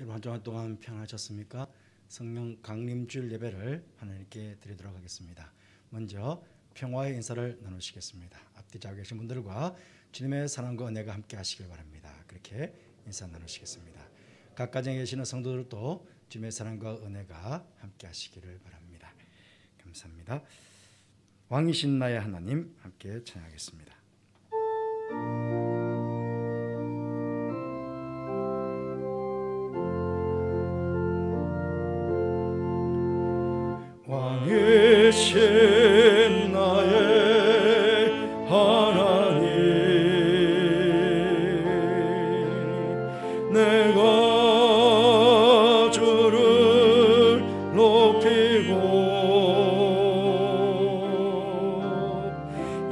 여러분 한 주간 동안 평안하셨습니까? 성령 강림주일 예배를 하나님께 드리도록 하겠습니다. 먼저 평화의 인사를 나누시겠습니다. 앞뒤 자고 계신 분들과 주님의 사랑과 은혜가 함께 하시길 바랍니다. 그렇게 인사 나누시겠습니다. 각 가정에 계시는 성도들도 주님의 사랑과 은혜가 함께 하시기를 바랍니다. 감사합니다. 왕이신 나의 하나님 함께 찬양하겠습니다. 왕이신 나의 하나님, 내가 주를 높이고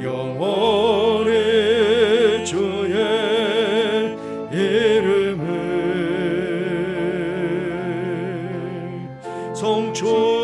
영원히 주의 이름을 송축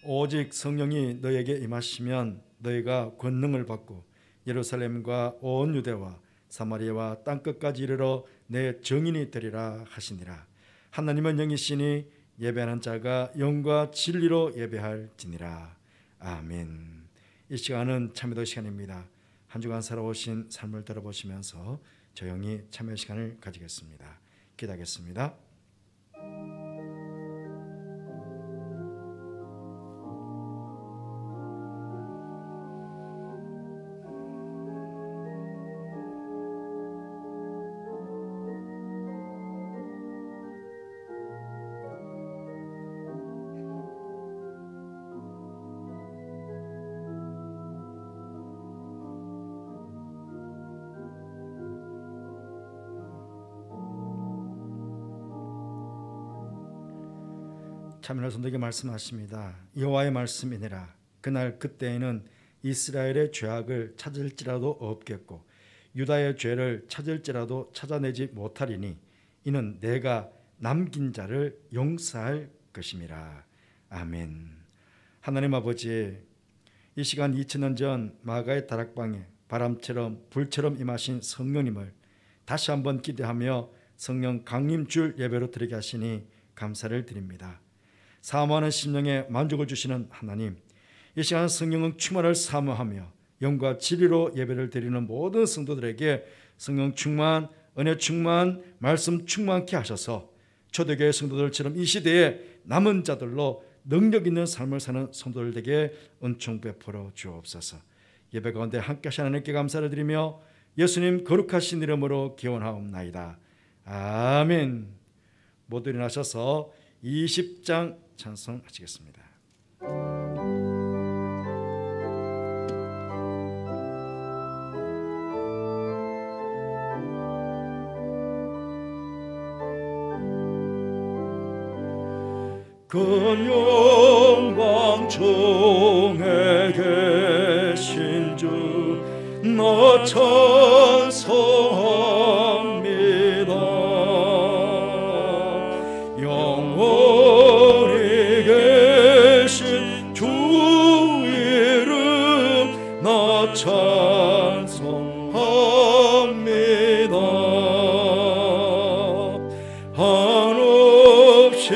오직 성령이 너에게 임하시면 너희가 권능을 받고 예루살렘과 온 유대와 사마리아와 땅끝까지 이르러 내 증인이 되리라 하시니라. 하나님은 영이시니 예배하는 자가 영과 진리로 예배할지니라. 아멘. 이 시간은 참여도 시간입니다. 한 주간 살아오신 삶을 들어보시면서 조용히 참여 시간을 가지겠습니다. 기도하겠습니다. 참여를 선독에 말씀하십니다. 여호와의 말씀이니라. 그날 그때에는 이스라엘의 죄악을 찾을지라도 없겠고 유다의 죄를 찾을지라도 찾아내지 못하리니 이는 내가 남긴 자를 용서할 것임이라. 아멘. 하나님 아버지, 이 시간 2000년 전 마가의 다락방에 바람처럼 불처럼 임하신 성령님을 다시 한번 기대하며 성령 강림주일 예배로 드리게 하시니 감사를 드립니다. 사모하는 심령에 만족을 주시는 하나님, 이 시간 성령은 충만을 사모하며 영과 진리로 예배를 드리는 모든 성도들에게 성령 충만, 은혜 충만, 말씀 충만케 하셔서 초대교회 성도들처럼 이 시대에 남은 자들로 능력 있는 삶을 사는 성도들에게 은총 베풀어 주옵소서. 예배 가운데 함께 하신 하나님께 감사를 드리며 예수님 거룩하신 이름으로 기원하옵나이다. 아멘. 모두 일어나셔서 20장 찬송하시겠습니다. 큰 영광 중에 계신 주 나 찬송합니다. 영원히 계신 주 이름 나 찬송합니다. 한없이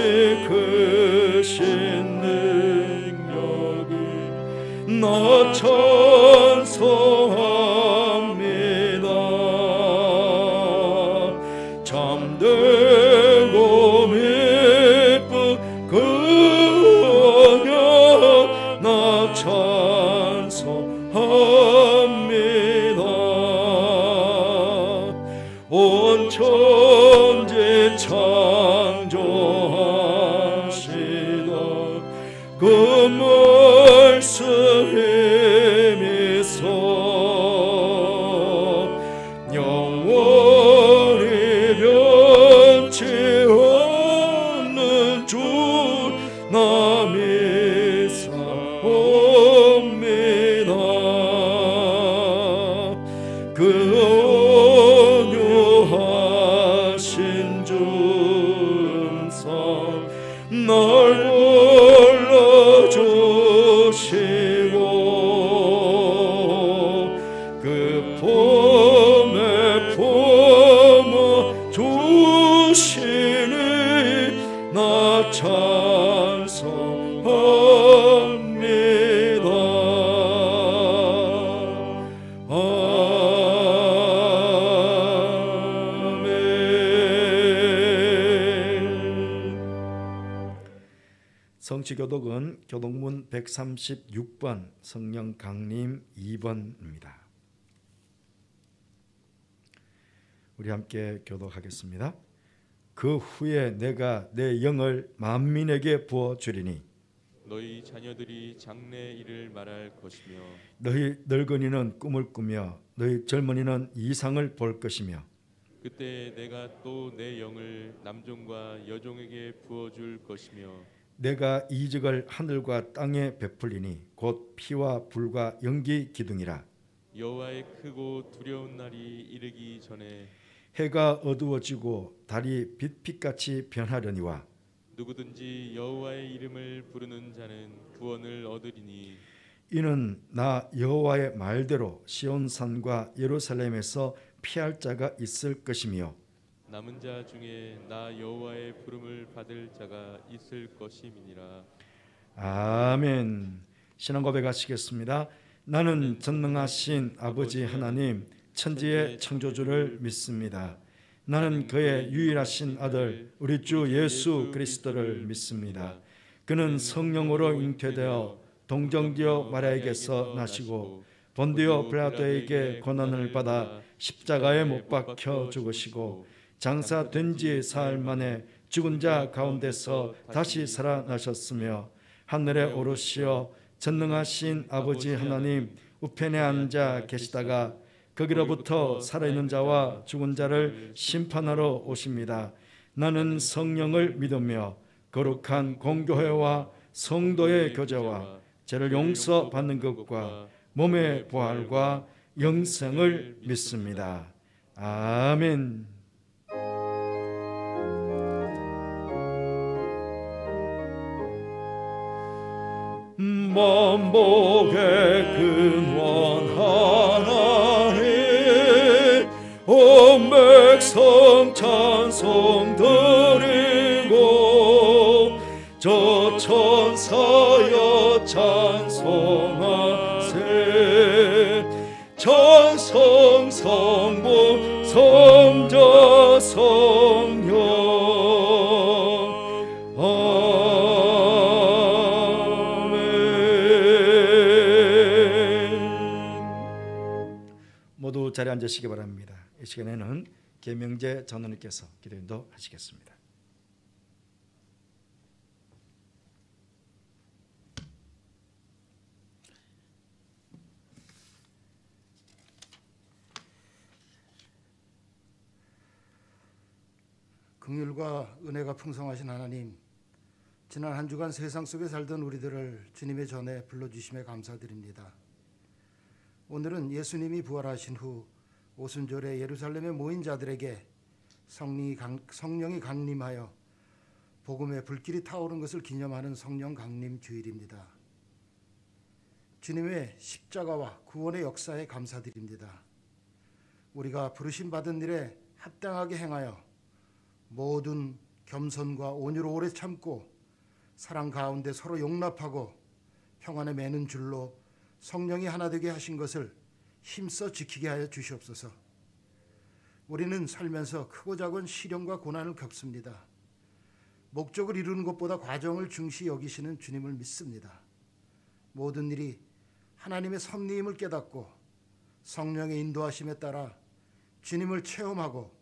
크신 능력이 나 찬송합니다. 참되고 미쁜 그 언약 나 찬송합니다. 온 천지 창조하시던 그 말씀 힘이서 영원히 변치 않는 주 나 믿사옵니다. 그 온유하신 주 날 주시니 나 찬송합니다. 성취교독은 교독문 136번 성령 강림 2번입니다. 우리 함께 교독하겠습니다. 그 후에 내가 내 영을 만민에게 부어주리니 너희 자녀들이 장래 일을 말할 것이며 너희 늙은이는 꿈을 꾸며 너희 젊은이는 이상을 볼 것이며 그때 내가 또 내 영을 남종과 여종에게 부어줄 것이며 내가 이적을 하늘과 땅에 베풀리니 곧 피와 불과 연기 기둥이라. 여호와의 크고 두려운 날이 이르기 전에 해가 어두워지고 달이 빛빛같이 변하려니와 누구든지 여호와의 이름을 부르는 자는 구원을 얻으리니 이는 나 여호와의 말대로 시온산과 예루살렘에서 피할 자가 있을 것이며 남은 자 중에 나 여호와의 부름을 받을 자가 있을 것임이니라. 아멘. 신앙 고백하시겠습니다. 나는 전능하신 아버지 하나님 천지의 창조주를 믿습니다. 나는 그의 유일하신 아들 우리 주 예수 그리스도를 믿습니다. 그는 성령으로 잉태되어 동정녀 마리아에게서 나시고 본디오 빌라도에게 고난을 받아 십자가에 못 박혀 죽으시고 장사된 지 사흘 만에 죽은 자 가운데서 다시 살아나셨으며 하늘에 오르시어 전능하신 아버지 하나님 우편에 앉아 계시다가 거기로부터 살아있는 자와 죽은 자를 심판하러 오십니다. 나는 성령을 믿으며 거룩한 공교회와 성도의 교제와 죄를 용서받는 것과 몸의 부활과 영생을 믿습니다. 아멘. 만복의 근원 하나님 온 백성 찬송 드리고 저 천사여 찬송하세 천성 성부 성자 성령 모두 자리에 앉으시기 바랍니다. 이 시간에는 계명재 전원님께서 기도 인도하시겠습니다. 긍휼과 은혜가 풍성하신 하나님, 지난 한 주간 세상 속에 살던 우리들을 주님의 전에 불러주심에 감사드립니다. 오늘은 예수님이 부활하신 후 오순절에 예루살렘에 모인 자들에게 성령이 강림하여 복음의 불길이 타오른 것을 기념하는 성령 강림 주일입니다. 주님의 십자가와 구원의 역사에 감사드립니다. 우리가 부르심 받은 일에 합당하게 행하여 모든 겸손과 온유로 오래 참고 사랑 가운데 서로 용납하고 평안에 매는 줄로 성령이 하나 되게 하신 것을 힘써 지키게 하여 주시옵소서. 우리는 살면서 크고 작은 시련과 고난을 겪습니다. 목적을 이루는 것보다 과정을 중시 여기시는 주님을 믿습니다. 모든 일이 하나님의 섭리임을 깨닫고 성령의 인도하심에 따라 주님을 체험하고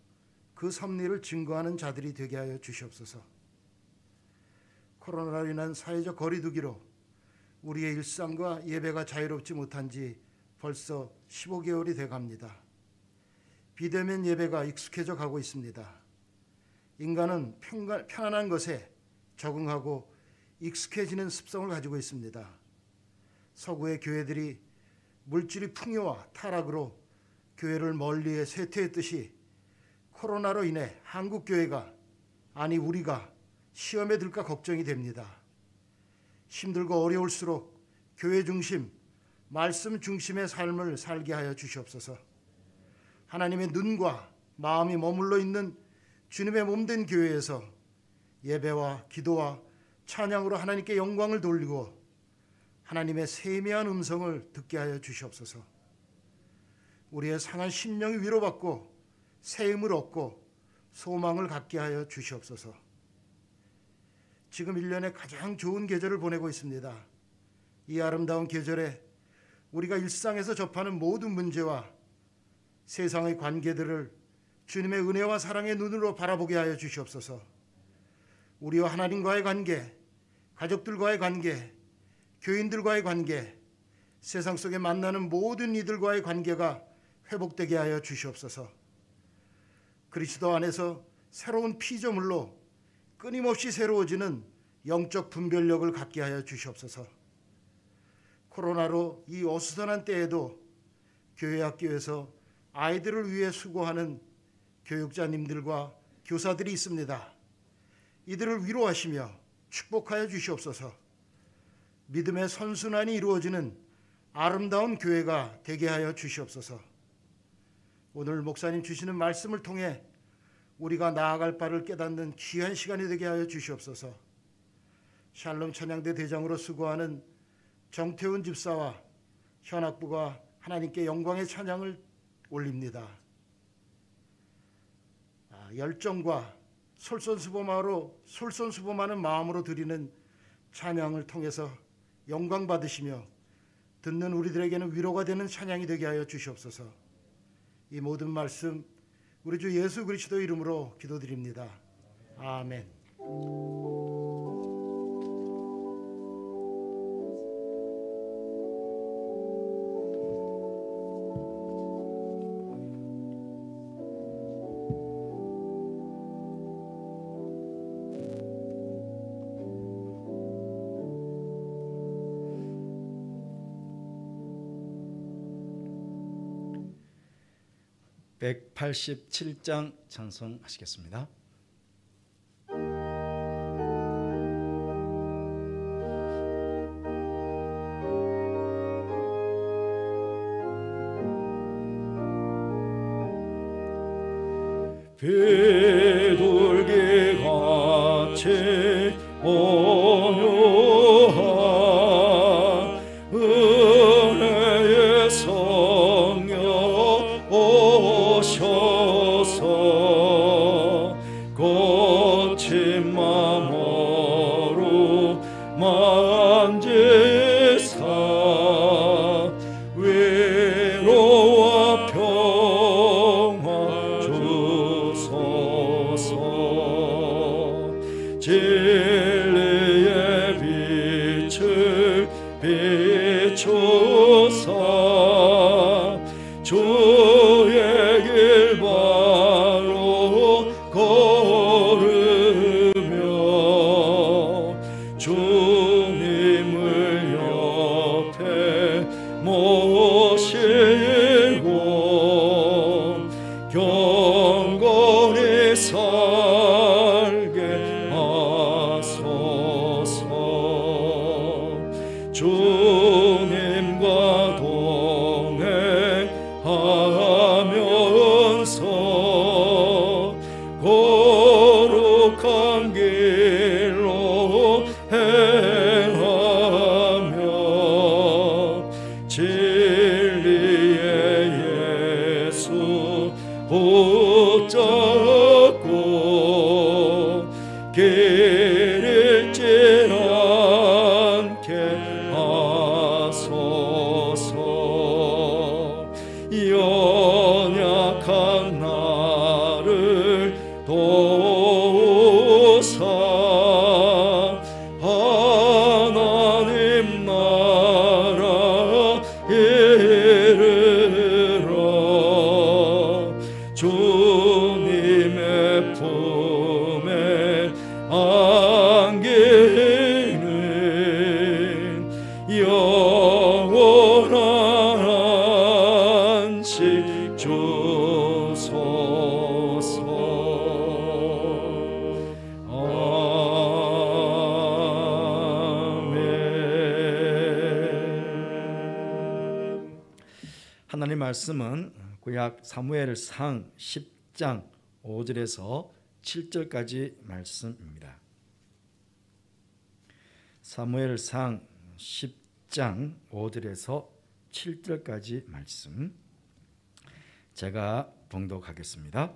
그 섭리를 증거하는 자들이 되게 하여 주시옵소서. 코로나로 인한 사회적 거리두기로 우리의 일상과 예배가 자유롭지 못한 지 벌써 15개월이 돼갑니다. 비대면 예배가 익숙해져 가고 있습니다. 인간은 편안한 것에 적응하고 익숙해지는 습성을 가지고 있습니다. 서구의 교회들이 물질의 풍요와 타락으로 교회를 멀리에 쇠퇴했듯이 코로나로 인해 한국 교회가, 아니 우리가 시험에 들까 걱정이 됩니다. 힘들고 어려울수록 교회 중심, 말씀 중심의 삶을 살게 하여 주시옵소서. 하나님의 눈과 마음이 머물러 있는 주님의 몸된 교회에서 예배와 기도와 찬양으로 하나님께 영광을 돌리고 하나님의 세미한 음성을 듣게 하여 주시옵소서. 우리의 상한 심령이 위로받고 새 힘을 얻고 소망을 갖게 하여 주시옵소서. 지금 1년의 가장 좋은 계절을 보내고 있습니다. 이 아름다운 계절에 우리가 일상에서 접하는 모든 문제와 세상의 관계들을 주님의 은혜와 사랑의 눈으로 바라보게 하여 주시옵소서. 우리와 하나님과의 관계, 가족들과의 관계, 교인들과의 관계, 세상 속에 만나는 모든 이들과의 관계가 회복되게 하여 주시옵소서. 그리스도 안에서 새로운 피조물로 끊임없이 새로워지는 영적 분별력을 갖게 하여 주시옵소서. 코로나로 이 어수선한 때에도 교회 학교에서 아이들을 위해 수고하는 교육자님들과 교사들이 있습니다. 이들을 위로하시며 축복하여 주시옵소서. 믿음의 선순환이 이루어지는 아름다운 교회가 되게 하여 주시옵소서. 오늘 목사님 주시는 말씀을 통해 우리가 나아갈 바를 깨닫는 귀한 시간이 되게 하여 주시옵소서. 샬롬 찬양대 대장으로 수고하는 정태훈 집사와 현학부가 하나님께 영광의 찬양을 올립니다. 열정과 솔선수범하는 마음으로 드리는 찬양을 통해서 영광 받으시며 듣는 우리들에게는 위로가 되는 찬양이 되게 하여 주시옵소서. 이 모든 말씀 우리 주 예수 그리스도 이름으로 기도드립니다. 아멘. 187장 찬송하시겠습니다. 비둘기 같이 온유한 은혜의 성령 오셔서 거친 마음으로 만지사 위로와 평화 주소서. 진리의 빛을 비추사 주의 길 바로 걸으며 주님을 옆에 모시고 경건히 살게 하소서. 주님과 동행하면서 거룩한 길로 행하며 진리의 예수 붙잡고 길 잃지 않게 하소서. 연약한 나를 도우사 하나님 나라 이르러 주님의 품에 안기는 영원한 안식 주소서. 아멘. 하나님 말씀은 구약 사무엘상 10장 5절에서 7절까지 말씀입니다. 사무엘상 10장 5절에서 7절까지 말씀 제가 봉독하겠습니다.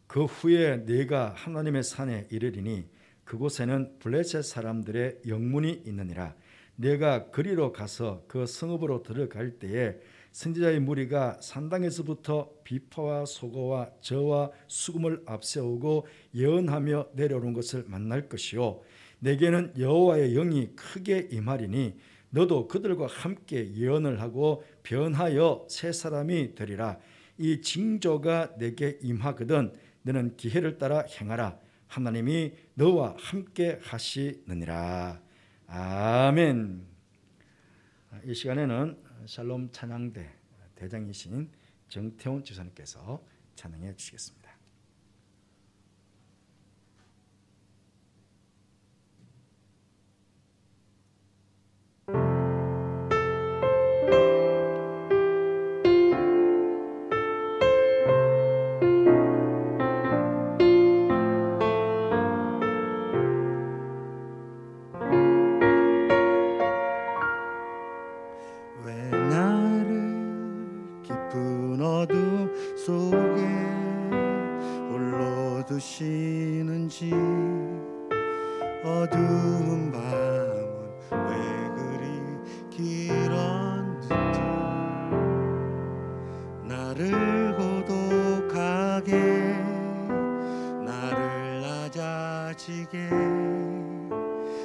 그 후에 네가 하나님의 산에 이르리니 그곳에는 블레셋 사람들의 영문이 있느니라. 네가 그리로 가서 그 성읍으로 들어갈 때에 선지자의 무리가 산당에서부터 비파와 소고와 저와 수금을 앞세우고 예언하며 내려오는 것을 만날 것이요 내게는 여호와의 영이 크게 임하리니 너도 그들과 함께 예언을 하고 변하여 새 사람이 되리라. 이 징조가 내게 임하거든 너는 기회를 따라 행하라. 하나님이 너와 함께 하시느니라. 아멘. 이 시간에는 샬롬 찬양대 대장이신 정태훈 지사님께서 찬양해 주시겠습니다. 두시는지 어두운 밤은 왜 그리 길었는지 나를 고독하게 나를 낮아지게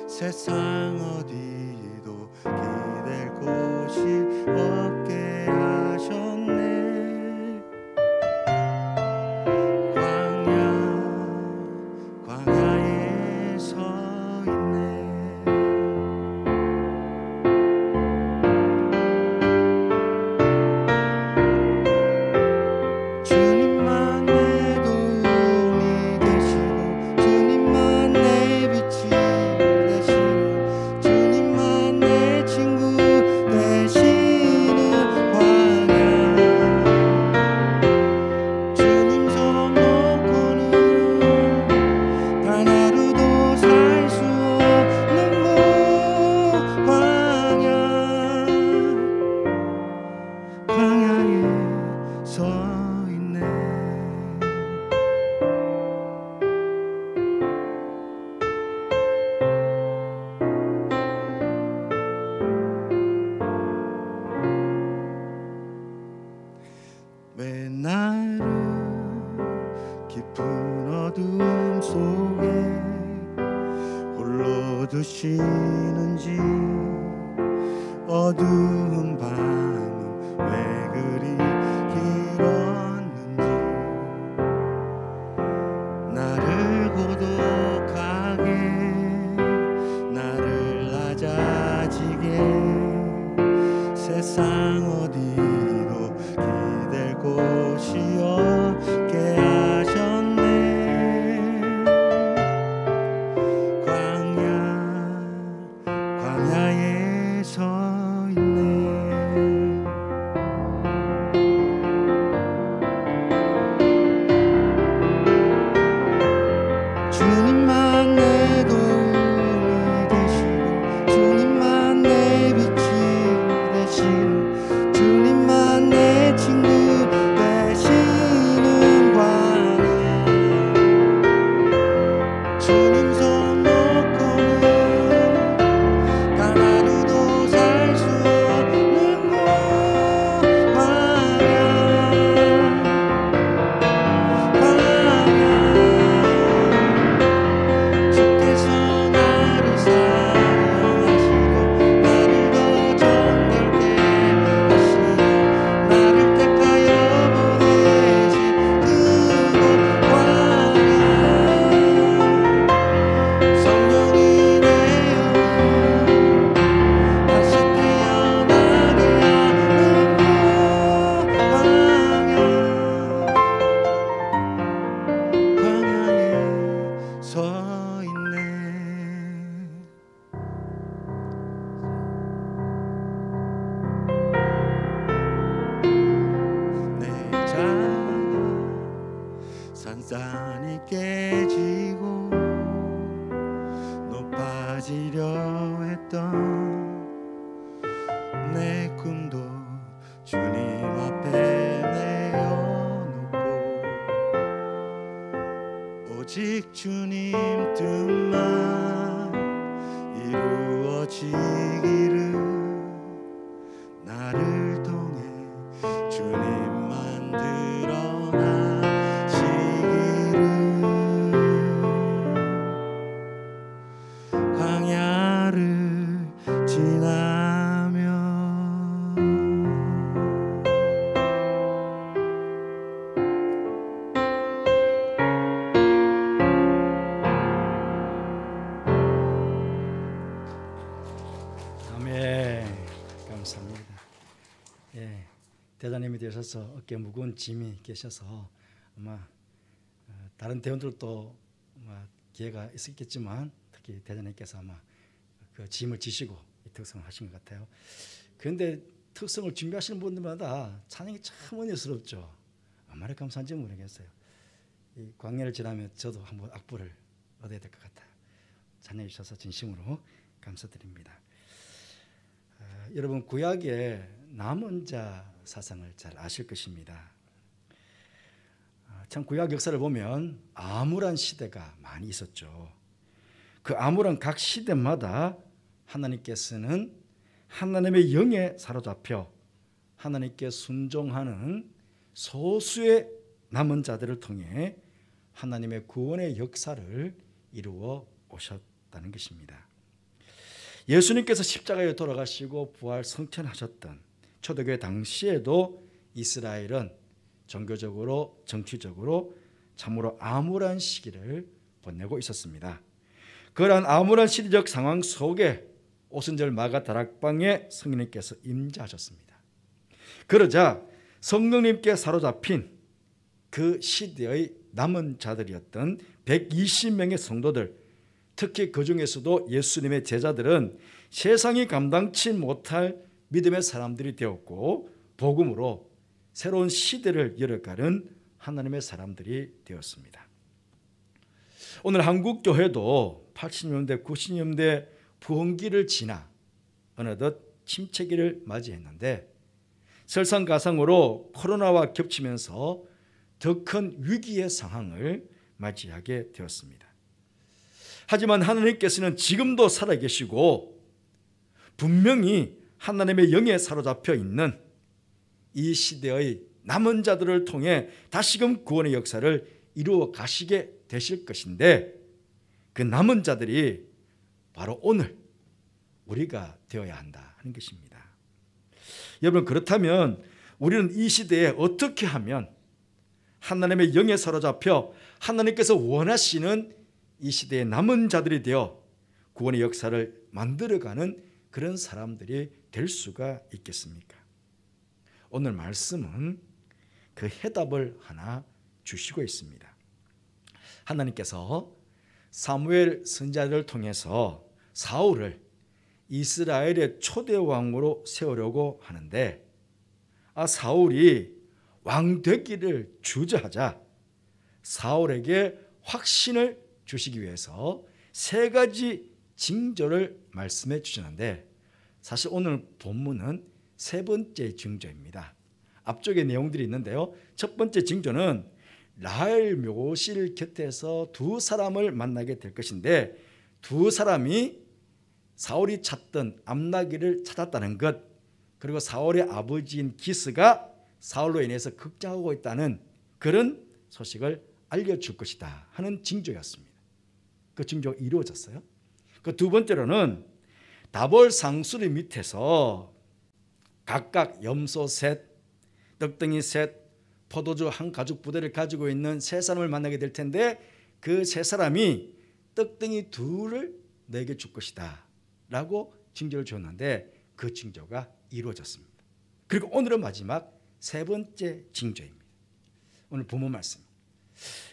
세상 어디도 기댈 곳이 없게 하셨네. 두시는지 어두운 밤은 왜 그리 길었는지 나를 고독하게 나를 낮아지게 세상 어디도 기댈 곳이 없게 하셨네. 광야에 서 있네. 주님만 내 도움이 되시고 주님만 내 빛이 되시고 주님만 내 친구 되시는 광야 주님 손 산산이 깨 주님 뜻만 이루어지기를 나를 통해 주님만 드러나시기를 광야를 지나며 아멘. 감사합니다. 예, 대장님이 되셔서 어깨 무거운 짐이 계셔서 아마 다른 대원들도 아마 기회가 있었겠지만 특히 대장님께서 아마 그 짐을 지시고 이 특성을 하신 것 같아요. 그런데 특성을 준비하시는 분들마다 찬양이 참 은혜스럽죠. 얼마나 감사한지 모르겠어요. 이 광야를 지나면 저도 한번 악보를 얻어야 될 것 같아요. 찬양해 주셔서 진심으로 감사드립니다. 여러분 구약의 남은 자 사상을 잘 아실 것입니다. 참 구약 역사를 보면 암울한 시대가 많이 있었죠. 그 암울한 각 시대마다 하나님께서는 하나님의 영에 사로잡혀 하나님께 순종하는 소수의 남은 자들을 통해 하나님의 구원의 역사를 이루어 오셨다는 것입니다. 예수님께서 십자가에 돌아가시고 부활 성천하셨던 초대교회 당시에도 이스라엘은 종교적으로 정치적으로 참으로 암울한 시기를 보내고 있었습니다. 그러한 암울한 시대적 상황 속에 오순절 마가 다락방에 성령님께서 임재하셨습니다. 그러자 성령님께 사로잡힌 그 시대의 남은 자들이었던 120명의 성도들, 특히 그 중에서도 예수님의 제자들은 세상이 감당치 못할 믿음의 사람들이 되었고 복음으로 새로운 시대를 열어가는 하나님의 사람들이 되었습니다. 오늘 한국 교회도 80년대, 90년대 부흥기를 지나 어느덧 침체기를 맞이했는데 설상가상으로 코로나와 겹치면서 더 큰 위기의 상황을 맞이하게 되었습니다. 하지만 하나님께서는 지금도 살아계시고 분명히 하나님의 영에 사로잡혀 있는 이 시대의 남은 자들을 통해 다시금 구원의 역사를 이루어 가시게 되실 것인데 그 남은 자들이 바로 오늘 우리가 되어야 한다 하는 것입니다. 여러분 그렇다면 우리는 이 시대에 어떻게 하면 하나님의 영에 사로잡혀 하나님께서 원하시는 이 시대의 남은 자들이 되어 구원의 역사를 만들어가는 그런 사람들이 될 수가 있겠습니까? 오늘 말씀은 그 해답을 하나 주시고 있습니다. 하나님께서 사무엘 선지자를 통해서 사울을 이스라엘의 초대 왕으로 세우려고 하는데 사울이 왕 되기를 주저하자 사울에게 확신을 주시기 위해서 세 가지 징조를 말씀해 주시는데 사실 오늘 본문은 세 번째 징조입니다. 앞쪽에 내용들이 있는데요. 첫 번째 징조는 라헬 묘실 곁에서 두 사람을 만나게 될 것인데 두 사람이 사울이 찾던 암나귀를 찾았다는 것, 그리고 사울의 아버지인 기스가 사울로 인해서 걱정하고 있다는 그런 소식을 알려줄 것이다 하는 징조였습니다. 그 징조가 이루어졌어요. 그 두 번째로는 다볼 상수리 밑에서 각각 염소 셋, 떡덩이 셋, 포도주 한 가죽 부대를 가지고 있는 세 사람을 만나게 될 텐데 그 세 사람이 떡덩이 둘을 내게 줄 것이다 라고 징조를 줬는데 그 징조가 이루어졌습니다. 그리고 오늘은 마지막 세 번째 징조입니다. 오늘 본문 말씀.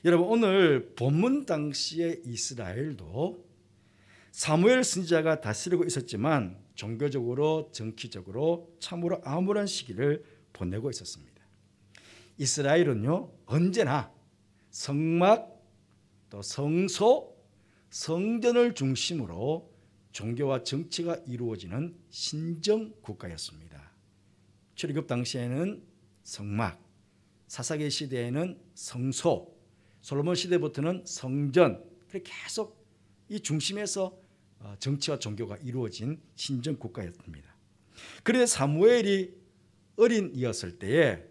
여러분 오늘 본문 당시의 이스라엘도 사무엘 선지자가 다스리고 있었지만 종교적으로 정치적으로 참으로 암울한 시기를 보내고 있었습니다. 이스라엘은요 언제나 성막 또 성소 성전을 중심으로 종교와 정치가 이루어지는 신정 국가였습니다. 출애굽 당시에는 성막, 사사기 시대에는 성소, 솔로몬 시대부터는 성전, 그렇게 계속 이 중심에서 정치와 종교가 이루어진 신정 국가였습니다. 그런데 사무엘이 어린이였을 때에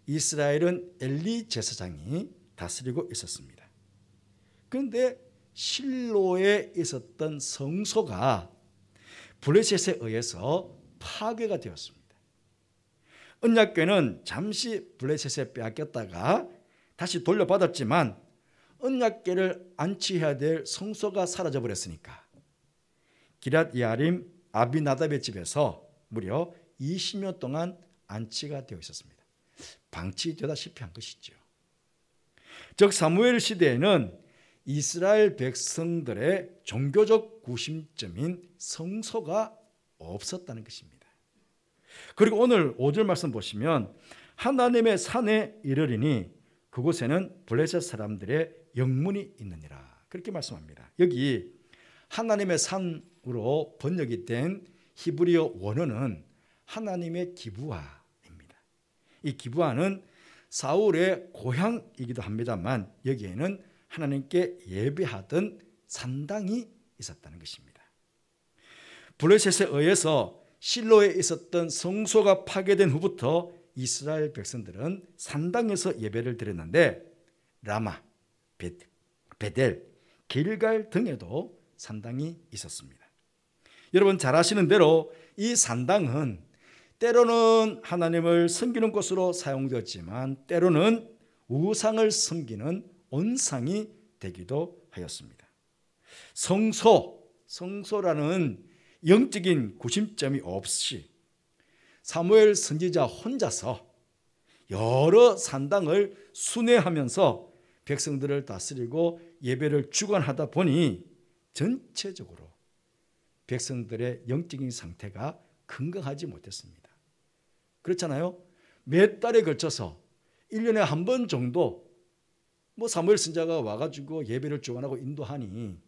이스라엘은 엘리 제사장이 다스리고 있었습니다. 그런데 실로에 있었던 성소가 블레셋에 의해서 파괴가 되었습니다. 언약궤는 잠시 블레셋에 빼앗겼다가 다시 돌려받았지만 언약궤를 안치해야 될 성소가 사라져 버렸으니까 기럇 야림 아비나답의 집에서 무려 20년 동안 안치가 되어 있었습니다. 방치되다시피 한 것이죠. 즉 사무엘 시대에는 이스라엘 백성들의 종교적 구심점인 성소가 없었다는 것입니다. 그리고 오늘 5절 말씀 보시면 하나님의 산에 이르리니 그곳에는 블레셋 사람들의 영문이 있느니라 그렇게 말씀합니다. 여기 하나님의 산으로 번역이 된 히브리어 원어는 하나님의 기브아입니다. 이 기브아는 사울의 고향이기도 합니다만 여기에는 하나님께 예배하던 산당이 있었다는 것입니다. 블레셋에 의해서 실로에 있었던 성소가 파괴된 후부터 이스라엘 백성들은 산당에서 예배를 드렸는데 라마, 베델, 길갈 등에도 산당이 있었습니다. 여러분 잘 아시는 대로 이 산당은 때로는 하나님을 섬기는 곳으로 사용되었지만 때로는 우상을 섬기는 온상이 되기도 하였습니다. 성소라는 영적인 구심점이 없이 사무엘 선지자 혼자서 여러 산당을 순회하면서 백성들을 다스리고 예배를 주관하다 보니 전체적으로 백성들의 영적인 상태가 건강하지 못했습니다. 그렇잖아요. 몇 달에 걸쳐서 1년에 한 번 정도 사무엘 선지자가 와가지고 예배를 주관하고 인도하니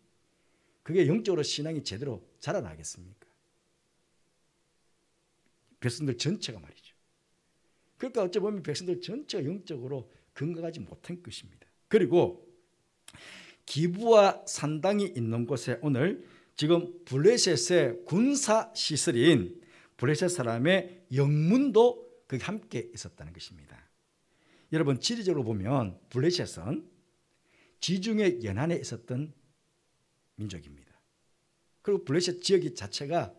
그게 영적으로 신앙이 제대로 자라나겠습니까? 백성들 전체가 말이죠. 그러니까 어찌 보면 백성들 전체가 영적으로 건강하지 못한 것입니다. 그리고 기브아 산당이 있는 곳에 오늘 지금 블레셋의 군사 시설인 블레셋 사람의 영문도 거기 함께 있었다는 것입니다. 여러분 지리적으로 보면 블레셋은 지중해 연안에 있었던 민족입니다. 그리고 블레셋 지역 자체가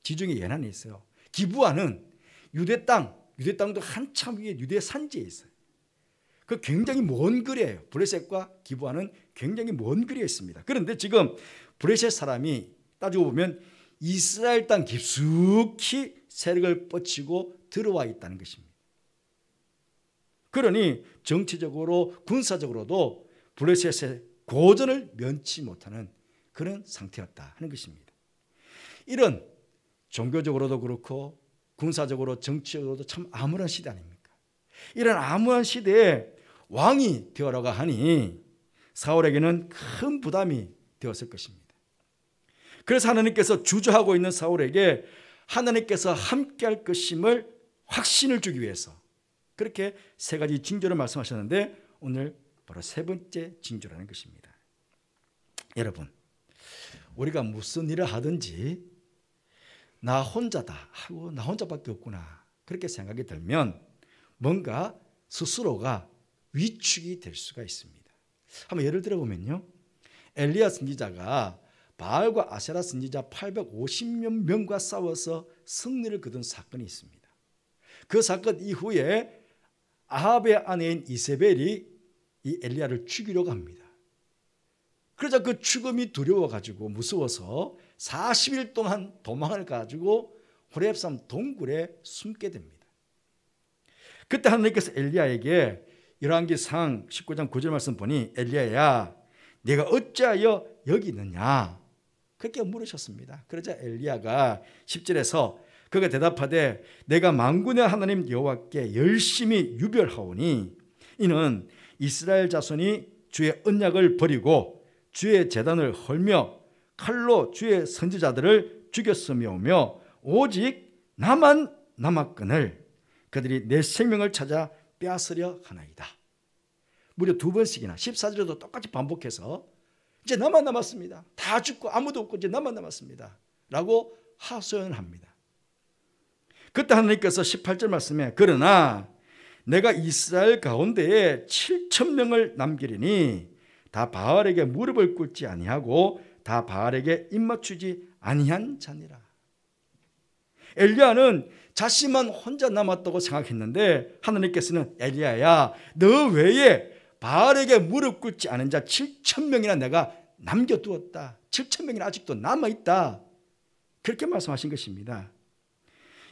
지중해 연안에 있어요. 기브아는 유대 땅도 한참 위에 유대 산지에 있어요. 그 굉장히 먼 거리예요. 블레셋과 기브아는 굉장히 먼 거리에 있습니다. 그런데 지금 블레셋 사람이 따지고 보면 이스라엘 땅 깊숙이 세력을 뻗치고 들어와 있다는 것입니다. 그러니 정치적으로 군사적으로도 블레셋의 고전을 면치 못하는 그런 상태였다 하는 것입니다. 이런 종교적으로도 그렇고 군사적으로 정치적으로도 참 암울한 시대 아닙니까? 이런 암울한 시대에 왕이 되어라고 하니 사울에게는 큰 부담이 되었을 것입니다. 그래서 하나님께서 주저하고 있는 사울에게 하나님께서 함께할 것임을 확신을 주기 위해서 그렇게 세 가지 징조를 말씀하셨는데 오늘 바로 세 번째 징조라는 것입니다. 여러분 우리가 무슨 일을 하든지 나 혼자다 하고 나 혼자밖에 없구나 그렇게 생각이 들면 뭔가 스스로가 위축이 될 수가 있습니다. 한번 예를 들어보면요. 엘리야 선지자가 바알과 아세라 선지자 850여 명과 싸워서 승리를 거둔 사건이 있습니다. 그 사건 이후에 아합의 아내인 이세벨이 이 엘리야를 죽이려고 합니다. 그러자 그 죽음이 두려워가지고 무서워서 40일 동안 도망을 가지고 호렙산 동굴에 숨게 됩니다. 그때 하나님께서 엘리야에게 열왕기상 19장 9절 말씀 보니 엘리야야 네가 어찌하여 여기 있느냐 그렇게 물으셨습니다. 그러자 엘리야가 10절에서 그가 대답하되 내가 만군의 하나님 여호와께 열심히 유별하오니 이는 이스라엘 자손이 주의 언약을 버리고 주의 제단을 헐며 칼로 주의 선지자들을 죽였으며오며 오직 나만 남았거늘 그들이 내 생명을 찾아 빼앗으려 하나이다. 무려 두 번씩이나 14절에도 똑같이 반복해서 이제 나만 남았습니다. 다 죽고 아무도 없고 이제 나만 남았습니다. 라고 하소연합니다. 그때 하나님께서 18절 말씀에 그러나 내가 이스라엘 가운데에 7,000명을 남기리니 다 바알에게 무릎을 꿇지 아니하고 다 바알에게 입맞추지 아니한 자니라. 엘리야는 자신만 혼자 남았다고 생각했는데 하나님께서는 엘리야야, 너 외에 바알에게 무릎 꿇지 않은 자 7,000명이나 내가 남겨두었다. 7,000명이나 아직도 남아있다. 그렇게 말씀하신 것입니다.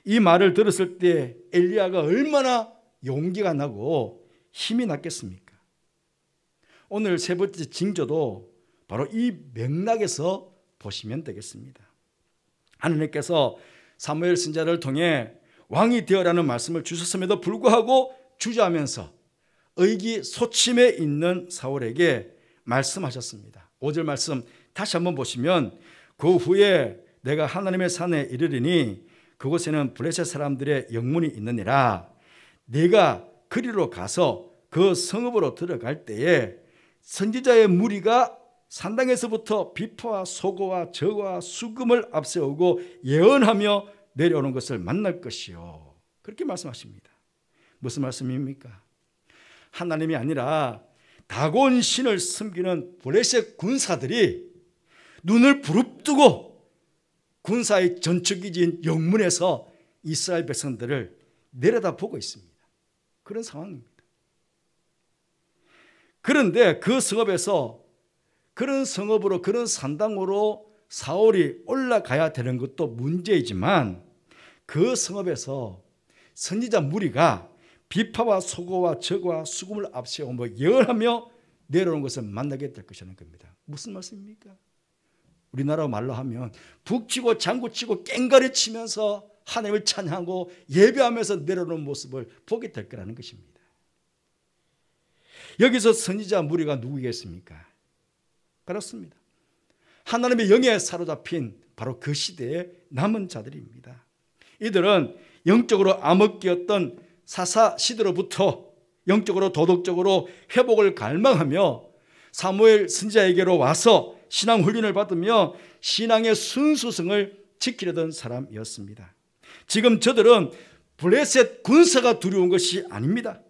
이 말을 들었을 때 엘리야가 얼마나 용기가 나고 힘이 났겠습니까? 오늘 세 번째 징조도 바로 이 맥락에서 보시면 되겠습니다. 하나님께서 사무엘 선지자를 통해 왕이 되어라는 말씀을 주셨음에도 불구하고 주저하면서 의기소침해 있는 사울에게 말씀하셨습니다. 5절 말씀 다시 한번 보시면 그 후에 내가 하나님의 산에 이르리니 그곳에는 블레셋 사람들의 영문이 있느니라. 네가 그리로 가서 그 성읍으로 들어갈 때에 선지자의 무리가 산당에서부터 비파와 소고와 저고와 수금을 앞세우고 예언하며 내려오는 것을 만날 것이요. 그렇게 말씀하십니다. 무슨 말씀입니까? 하나님이 아니라 다곤 신을 섬기는 블레셋 군사들이 눈을 부릅뜨고 군사의 전투기지인 영문에서 이스라엘 백성들을 내려다보고 있습니다. 그런 상황입니다. 그런데 그 성읍에서 그런 성읍으로 그런 산당으로 사울이 올라가야 되는 것도 문제이지만 그 성읍에서 선지자 무리가 비파와 소고와 저고와 수금을 앞세우며 예언하며 내려오는 것을 만나게 될 것이라는 겁니다. 무슨 말씀입니까? 우리나라 말로 하면 북치고 장구치고 깽가리 치면서 하나님을 찬양하고 예배하면서 내려오는 모습을 보게 될 거라는 것입니다. 여기서 선지자 무리가 누구겠습니까? 그렇습니다. 하나님의 영에 사로잡힌 바로 그 시대의 남은 자들입니다. 이들은 영적으로 암흑기였던 사사 시대로부터 영적으로 도덕적으로 회복을 갈망하며 사무엘 선지자에게로 와서 신앙 훈련을 받으며 신앙의 순수성을 지키려던 사람이었습니다. 지금 저들은 블레셋 군사가 두려운 것이 아닙니다.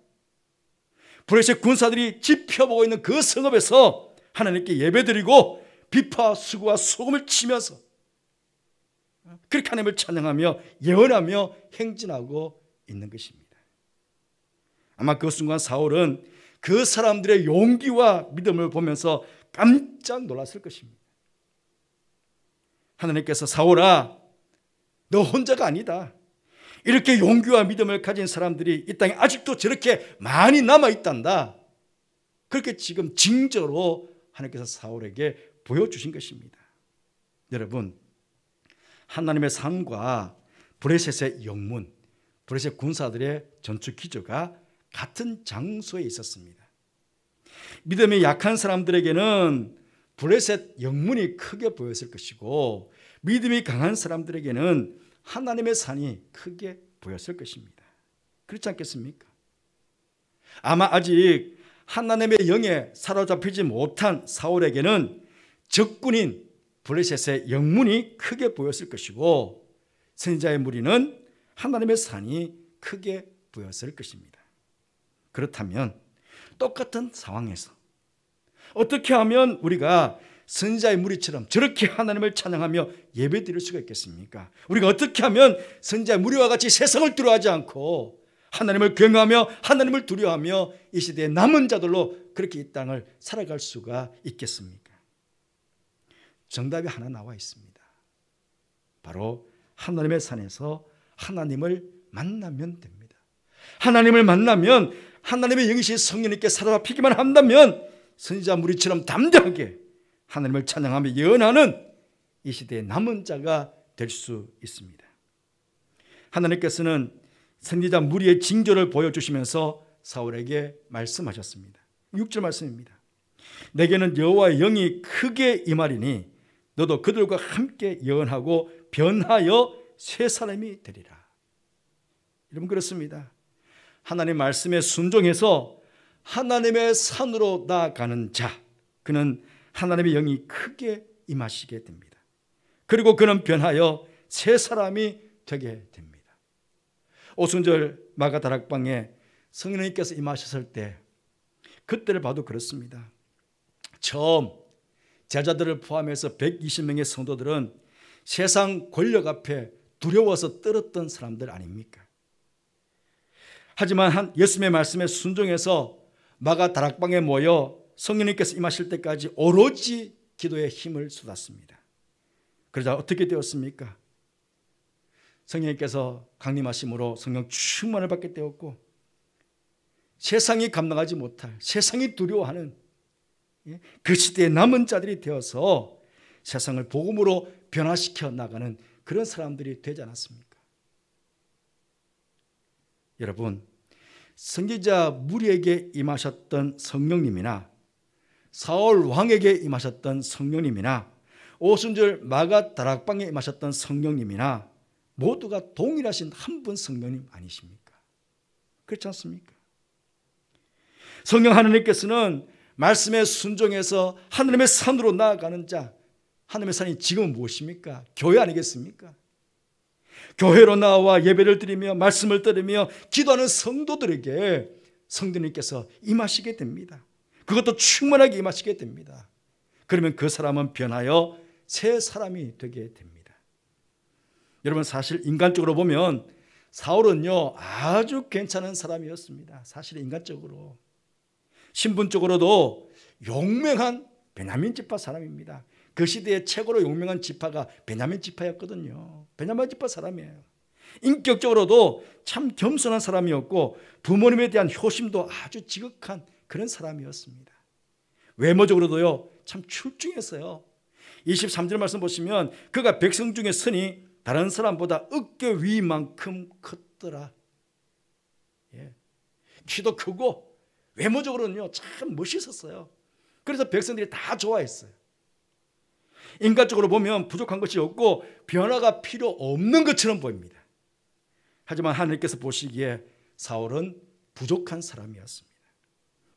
블레셋 군사들이 지켜보고 있는 그 성읍에서 하나님께 예배드리고 비파 수구와 소금을 치면서 그렇게 하나님을 찬양하며 예언하며 행진하고 있는 것입니다. 아마 그 순간 사울은 그 사람들의 용기와 믿음을 보면서 깜짝 놀랐을 것입니다. 하나님께서 사울아, 너 혼자가 아니다. 이렇게 용기와 믿음을 가진 사람들이 이 땅에 아직도 저렇게 많이 남아있단다. 그렇게 지금 징조로 하나님께서 사울에게 보여주신 것입니다. 여러분, 하나님의 산과 브레셋의 영문, 브레셋 군사들의 전투 기조가 같은 장소에 있었습니다. 믿음이 약한 사람들에게는 브레셋 영문이 크게 보였을 것이고 믿음이 강한 사람들에게는 하나님의 산이 크게 보였을 것입니다. 그렇지 않겠습니까? 아마 아직 하나님의 영에 사로잡히지 못한 사울에게는 적군인 블레셋의 영문이 크게 보였을 것이고 선지자의 무리는 하나님의 산이 크게 보였을 것입니다. 그렇다면 똑같은 상황에서 어떻게 하면 우리가 선지자의 무리처럼 저렇게 하나님을 찬양하며 예배드릴 수가 있겠습니까? 우리가 어떻게 하면 선지자의 무리와 같이 세상을 두려워하지 않고 하나님을 경외하며 하나님을 두려워하며 이 시대의 남은 자들로 그렇게 이 땅을 살아갈 수가 있겠습니까? 정답이 하나 나와 있습니다. 바로 하나님의 산에서 하나님을 만나면 됩니다. 하나님을 만나면 하나님의 영이신 성령님께 사로잡히기만 한다면 선지자 무리처럼 담대하게 하나님을 찬양하며 예언하는 이 시대의 남은 자가 될 수 있습니다. 하나님께서는 선지자 무리의 징조를 보여주시면서 사울에게 말씀하셨습니다. 6절 말씀입니다. 내게는 여호와의 영이 크게 임하리니 너도 그들과 함께 예언하고 변하여 새 사람이 되리라. 여러분, 그렇습니다. 하나님 말씀에 순종해서 하나님의 산으로 나아가는 자, 그는 하나님의 영이 크게 임하시게 됩니다. 그리고 그는 변하여 새 사람이 되게 됩니다. 오순절 마가다락방에 성령님께서 임하셨을 때 그때를 봐도 그렇습니다. 처음 제자들을 포함해서 120명의 성도들은 세상 권력 앞에 두려워서 떨었던 사람들 아닙니까? 하지만 예수님의 말씀에 순종해서 마가다락방에 모여 성령님께서 임하실 때까지 오로지 기도에 힘을 쏟았습니다. 그러자 어떻게 되었습니까? 성령님께서 강림하심으로 성령 충만을 받게 되었고 세상이 감당하지 못할, 세상이 두려워하는 그 시대의 남은 자들이 되어서 세상을 복음으로 변화시켜 나가는 그런 사람들이 되지 않았습니까? 여러분, 선지자 무리에게 임하셨던 성령님이나 사울 왕에게 임하셨던 성령님이나 오순절 마가다락방에 임하셨던 성령님이나 모두가 동일하신 한 분 성령님 아니십니까? 그렇지 않습니까? 성령 하나님께서는 말씀에 순종해서 하나님의 산으로 나아가는 자, 하나님의 산이 지금은 무엇입니까? 교회 아니겠습니까? 교회로 나와 예배를 드리며 말씀을 들으며 기도하는 성도들에게 성령님께서 임하시게 됩니다. 그것도 충만하게 임하시게 됩니다. 그러면 그 사람은 변하여 새 사람이 되게 됩니다. 여러분, 사실 인간적으로 보면 사울은요 아주 괜찮은 사람이었습니다. 사실 인간적으로, 신분적으로도 용맹한 베냐민 지파 사람입니다. 그 시대의 최고로 용맹한 지파가 베냐민 지파였거든요. 베냐민 지파 사람이에요. 인격적으로도 참 겸손한 사람이었고 부모님에 대한 효심도 아주 지극한 그런 사람이었습니다. 외모적으로도요 참 출중했어요. 23절 말씀 보시면 그가 백성 중에 선이 다른 사람보다 어깨 위만큼 컸더라. 키도 크고 외모적으로는요 참 멋있었어요. 그래서 백성들이 다 좋아했어요. 인간적으로 보면 부족한 것이 없고 변화가 필요 없는 것처럼 보입니다. 하지만 하나님께서 보시기에 사울은 부족한 사람이었습니다.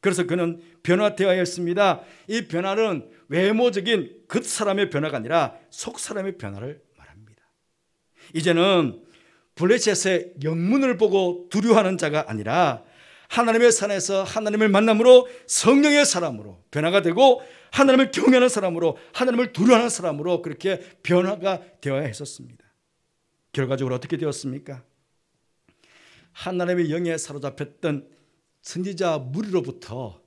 그래서 그는 변화되어야 했습니다. 이 변화는 외모적인 겉사람의 변화가 아니라 속사람의 변화를 말합니다. 이제는 블레셋의 영문을 보고 두려워하는 자가 아니라 하나님의 산에서 하나님을 만남으로 성령의 사람으로 변화가 되고 하나님을 경외하는 사람으로, 하나님을 두려워하는 사람으로 그렇게 변화가 되어야 했었습니다. 결과적으로 어떻게 되었습니까? 하나님의 영에 사로잡혔던 선지자 무리로부터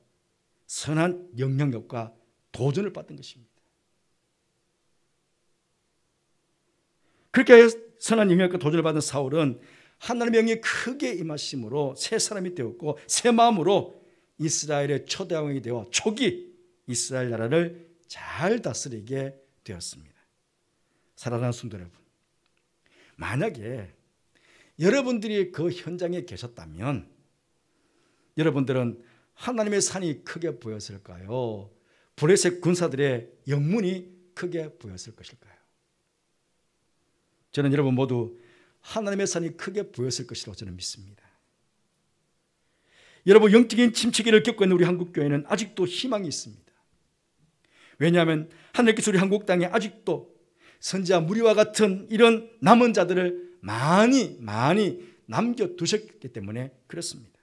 선한 영향력과 도전을 받은 것입니다. 그렇게 선한 영향력과 도전을 받은 사울은 하나님의 영이 크게 임하심으로 새 사람이 되었고 새 마음으로 이스라엘의 초대왕이 되어 초기 이스라엘 나라를 잘 다스리게 되었습니다. 사랑하는 성도 여러분, 만약에 여러분들이 그 현장에 계셨다면 여러분들은 하나님의 산이 크게 보였을까요? 블레셋 군사들의 영문이 크게 보였을 것일까요? 저는 여러분 모두 하나님의 산이 크게 보였을 것이라고 저는 믿습니다. 여러분, 영적인 침체기를 겪고 있는 우리 한국교회는 아직도 희망이 있습니다. 왜냐하면 하나님께서 우리 한국 땅에 아직도 선지자 무리와 같은 이런 남은 자들을 많이 남겨두셨기 때문에 그렇습니다.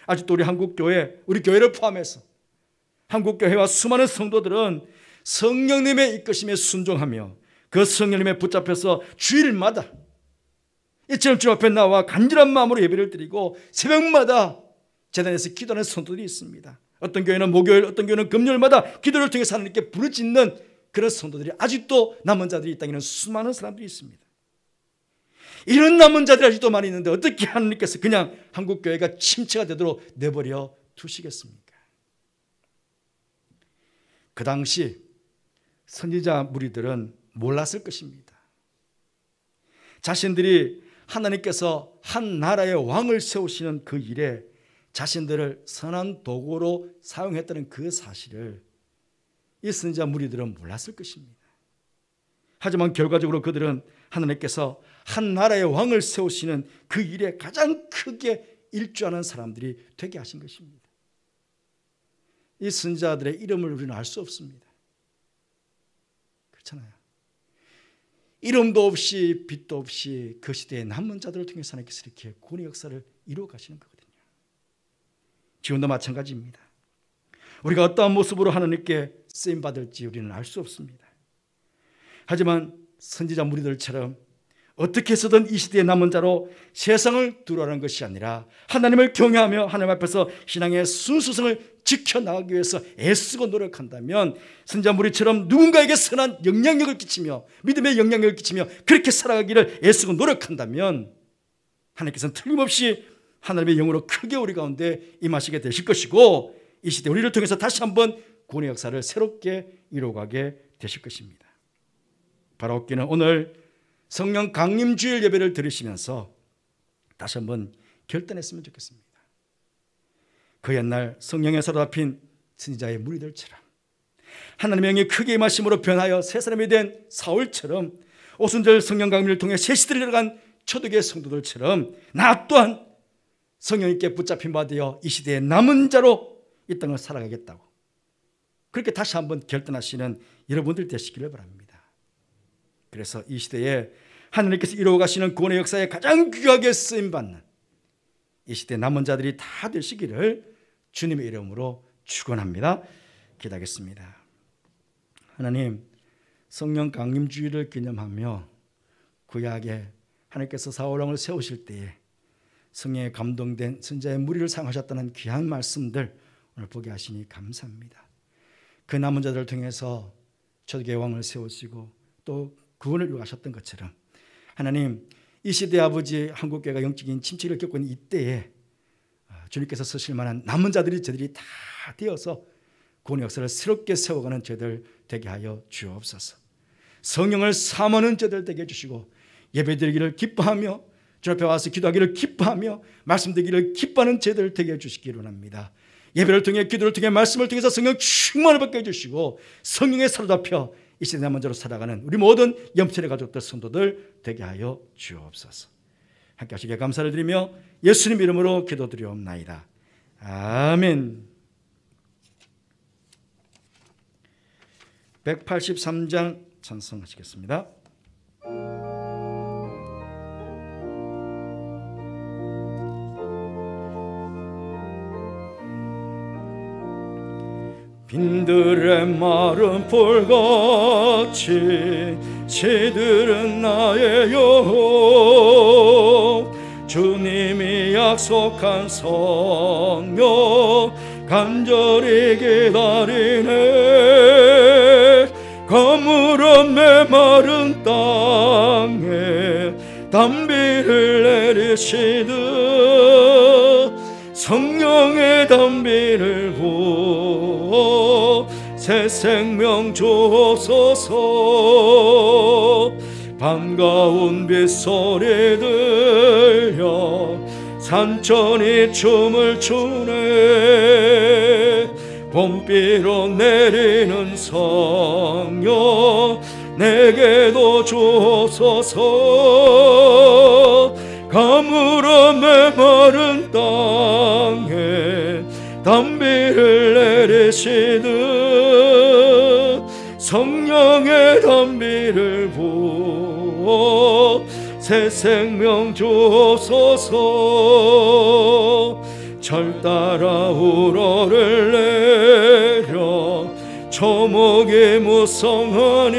아직도 우리 한국교회, 우리 교회를 포함해서 한국교회와 수많은 성도들은 성령님의 이끄심에 순종하며 그 성령님에 붙잡혀서 주일마다 이처럼 주 앞에 나와 간절한 마음으로 예배를 드리고 새벽마다 제단에서 기도하는 성도들이 있습니다. 어떤 교회는 목요일, 어떤 교회는 금요일마다 기도를 통해서 하나님께 부르짖는 그런 성도들이 아직도 남은 자들이 이 땅에는 수많은 사람들이 있습니다. 이런 남은 자들이 아직도 많이 있는데 어떻게 하나님께서 그냥 한국교회가 침체가 되도록 내버려 두시겠습니까? 그 당시 선지자 무리들은 몰랐을 것입니다. 자신들이 하나님께서 한 나라의 왕을 세우시는 그 일에 자신들을 선한 도구로 사용했다는 그 사실을 이 선지자 무리들은 몰랐을 것입니다. 하지만 결과적으로 그들은 하나님께서 한 나라의 왕을 세우시는 그 일에 가장 크게 일조하는 사람들이 되게 하신 것입니다. 이 선지자들의 이름을 우리는 알 수 없습니다. 그렇잖아요. 이름도 없이 빛도 없이 그 시대의 남은 자들을 통해서 하나님께서 이렇게 구원의 역사를 이루어 가시는 거거든요. 지금도 마찬가지입니다. 우리가 어떠한 모습으로 하나님께 쓰임 받을지 우리는 알 수 없습니다. 하지만 선지자 무리들처럼 어떻게 해서든 이 시대의 남은 자로 세상을 두려워하는 것이 아니라 하나님을 경외하며 하나님 앞에서 신앙의 순수성을 지켜나가기 위해서 애쓰고 노력한다면 선지자 무리처럼 누군가에게 선한 영향력을 끼치며 믿음의 영향력을 끼치며 그렇게 살아가기를 애쓰고 노력한다면 하나님께서는 틀림없이 하나님의 영으로 크게 우리 가운데 임하시게 되실 것이고 이 시대 우리를 통해서 다시 한번 구원의 역사를 새롭게 이루어가게 되실 것입니다. 바라옵기는 오늘 성령 강림 주일 예배를 들으시면서 다시 한번 결단했으면 좋겠습니다. 그 옛날 성령에 사로잡힌 선지자의 무리들처럼 하나님의 영이 크게 임하심으로 변하여 새 사람이 된 사울처럼 오순절 성령 강림을 통해 새 시대를 열어간 초대교회 성도들처럼 나 또한 성령님께 붙잡힌 바 되어 이 시대의 남은 자로 이 땅을 살아가겠다고 그렇게 다시 한번 결단하시는 여러분들 되시기를 바랍니다. 그래서 이 시대에 하나님께서 이루어 가시는 구원의 역사에 가장 귀하게 쓰임받는 이 시대 남은 자들이 다 되시기를 주님의 이름으로 축원합니다. 기도하겠습니다. 하나님, 성령 강림주의를 기념하며 구약에 하나님께서 사울왕을 세우실 때에 성령에 감동된 선지자의 무리를 사용하셨다는 귀한 말씀들 오늘 보게 하시니 감사합니다. 그 남은 자들을 통해서 초대교회 왕을 세우시고 또 구원을 이루어가셨던 것처럼 하나님, 이 시대 아버지 한국교회가 영적인 침체를 겪고 있는 이때에 주님께서 쓰실 만한 남은 자들이 저들이 다 되어서 구원의 역사를 새롭게 세워가는 저들 되게 하여 주옵소서. 성령을 사모하는 저들 되게 해주시고 예배드리기를 기뻐하며 주 앞에 와서 기도하기를 기뻐하며 말씀드리기를 기뻐하는 저들 되게 해주시기를 원합니다. 예배를 통해 기도를 통해 말씀을 통해서 성령 충만을 받게 해주시고 성령에 사로잡혀 이 시대 남은 자로 살아가는 우리 모든 영천의 가족들 성도들 되게 하여 주옵소서. 함께 하시기에 감사를 드리며 예수님 이름으로 기도드리옵나이다. 아멘. 183장 찬송하시겠습니다. 빈들의 마른 풀같이 시들은 나의 영혼 주님이 약속한 성령 간절히 기다리네 가물은 메마른 땅에 담비를 내리시듯 성령의 담비를 부어 새 생명 주옵소서. 반가운 빗소리 들려 산천이 춤을 추네 봄비로 내리는 성령 내게도 주옵소서. 가물어 메마른 땅에 담비를 내리시듯 성령의 담비를 부어 새 생명 주옵소서. 절 따라 우러를 내려 초목이 무성하니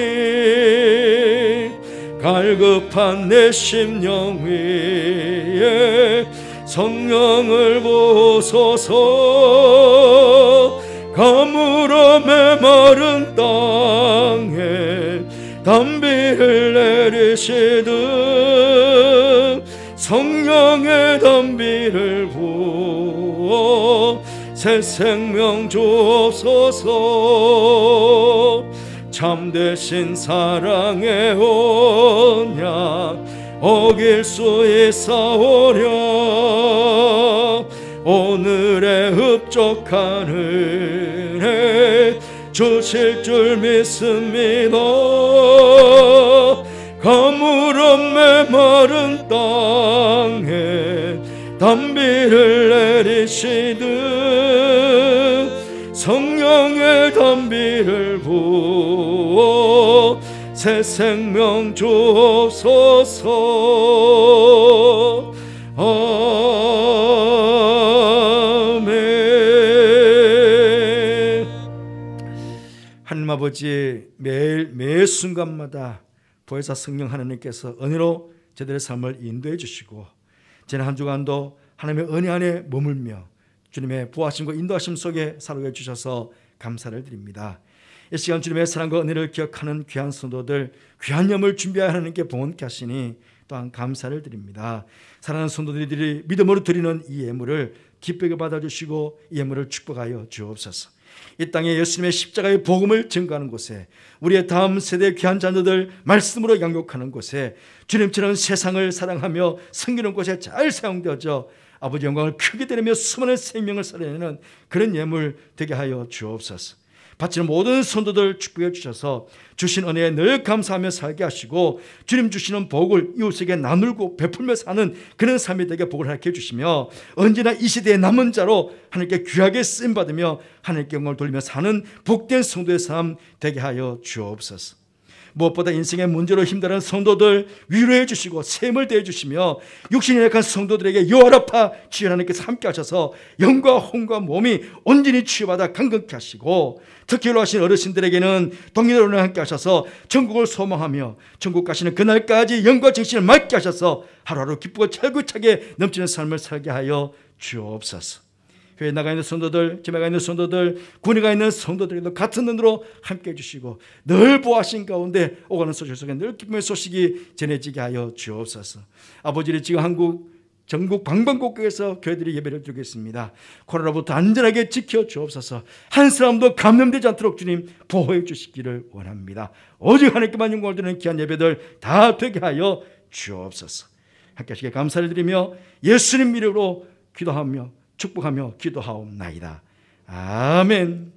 갈급한 내 심령 위에 성령을 부소서. 가물어 메마른 땅에 담비를 내리시듯 성령의 담비를 부어 새 생명 주옵소서. 참되신 사랑의 언약 어길 수 있사오랴. 오늘의 흡족한 은혜 주실 줄 믿습니다. 가물어 메마른 땅에 담비를 내리시듯 성령의 담비를 부어 새 생명 주옵소서. 아멘. 하나님 아버지, 매 순간마다 보혜사 성령 하나님께서 은혜로 저들의 삶을 인도해 주시고 지난 한 주간도 하나님의 은혜 안에 머물며 주님의 보호하심과 인도하심 속에 살아가 주셔서 감사를 드립니다. 이 시간 주님의 사랑과 은혜를 기억하는 귀한 성도들, 귀한 예물 준비하여 하나님께 봉헌케 하시니 또한 감사를 드립니다. 사랑하는 성도들이 믿음으로 드리는 이 예물을 기쁘게 받아주시고 이 예물을 축복하여 주옵소서. 이 땅에 예수님의 십자가의 복음을 증거하는 곳에, 우리의 다음 세대 귀한 자녀들 말씀으로 양육하는 곳에, 주님처럼 세상을 사랑하며 섬기는 곳에 잘 사용되어져 아버지 영광을 크게 드리며 수많은 생명을 살려내는 그런 예물 되게 하여 주옵소서. 바치는 모든 성도들 축복해 주셔서 주신 은혜에 늘 감사하며 살게 하시고 주님 주시는 복을 이웃에게 나누고 베풀며 사는 그런 삶이 되게 복을 허락해 주시며 언제나 이 시대의 남은 자로 하나님께 귀하게 쓰임받으며 하나님께 영광을 돌리며 사는 복된 성도의 삶 되게 하여 주옵소서. 무엇보다 인생의 문제로 힘들어하는 성도들 위로해 주시고 샘을 대해 주시며 육신이 약한 성도들에게 여호와라파 주여 하나님께서 함께 하셔서 영과 혼과 몸이 온전히 치유받아 강건케 하시고 특히 연로하신 어르신들에게는 동일으로 함께 하셔서 천국을 소망하며 천국 가시는 그날까지 영과 정신을 맑게 하셔서 하루하루 기쁘고 철구차게 넘치는 삶을 살게 하여 주옵소서. 교회에 나가 있는 성도들, 집에 가 있는 성도들, 군에 가 있는 성도들에게도 같은 눈으로 함께 해주시고 늘 보호하신 가운데 오가는 소식 속에 늘 기쁨의 소식이 전해지게 하여 주옵소서. 아버지를 지금 한국 전국 방방곡곡에서 교회들이 예배를 드리겠습니다. 코로나부터 안전하게 지켜 주옵소서. 한 사람도 감염되지 않도록 주님 보호해 주시기를 원합니다. 오직 하나님께만 영광을 드리는 귀한 예배들 다 되게 하여 주옵소서. 함께 하시게 감사를 드리며 예수님 이름으로 기도하며 축복하며 기도하옵나이다. 아멘.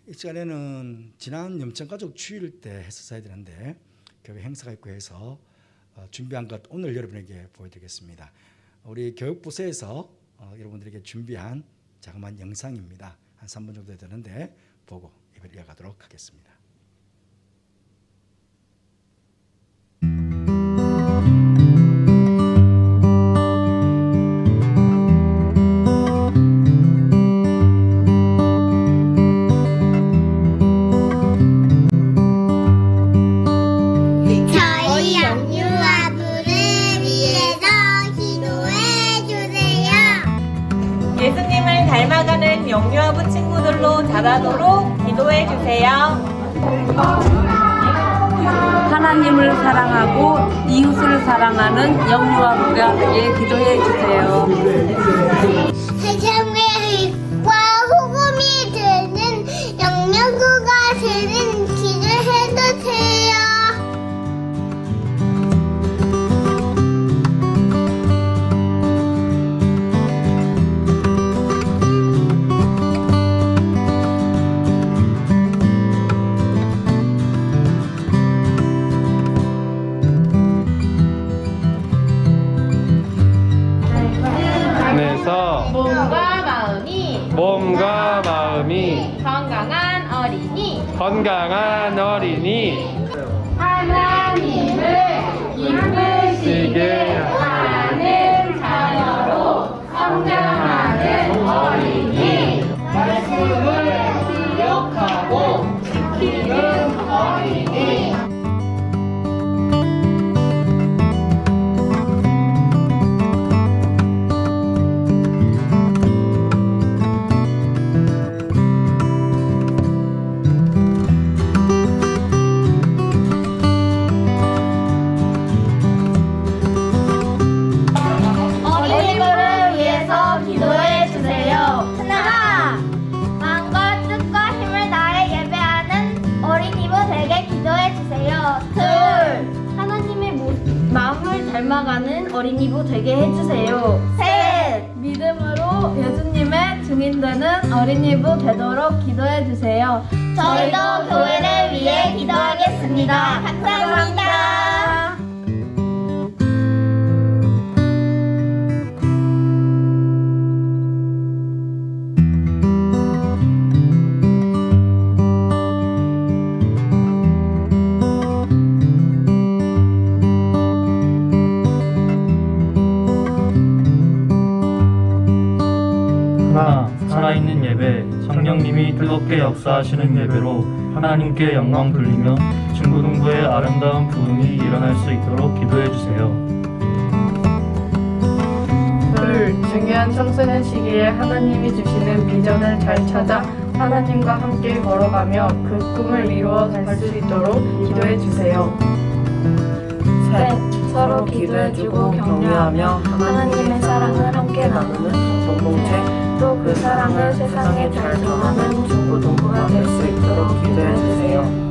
이 시간에는 지난 염천가족 주일 때 했었어야 되는데 교회 행사가 있고 해서 준비한 것 오늘 여러분에게 보여드리겠습니다. 우리 교육부서에서 여러분들에게 준비한 자그마한 영상입니다. 한 3분 정도 되는데 보고 예배를 이어가도록 하겠습니다. 영유아부 친구들로 자라도록 기도해 주세요. 하나님을 사랑하고 이웃을 사랑하는 영유아부가 되게 기도해 주세요. 세상의 빛과 호금이 되는 영유아부가 되는 기도해 주세요. 몸과 마음이 건강한 어린이 하나님을 기쁘시게 하는 자녀로 성장하는 어린이 말씀을 기억하고 지키는 어린이 친구 되게 해주세요. 셋! 믿음으로 예수님의 증인되는 어린이부 되도록 기도해주세요. 저희도 교회를 위해 기도하겠습니다. 감사합니다. 살아있는 예배, 성령님이 뜨겁게 역사하시는 예배로 하나님께 영광 돌리며 중고등부의 아름다운 부흥이 일어날 수 있도록 기도해주세요. 중요한 청소년 시기에 하나님이 주시는 비전을 잘 찾아 하나님과 함께 걸어가며 그 꿈을 이루어 갈 수 있도록 기도해주세요. 셋, 서로 기도해주고 격려하며 하나님의 사랑을 함께 나누는 공동체, 또 그 사랑을 세상에 잘 전하는 중고등부가 될 수 있도록 기도해주세요.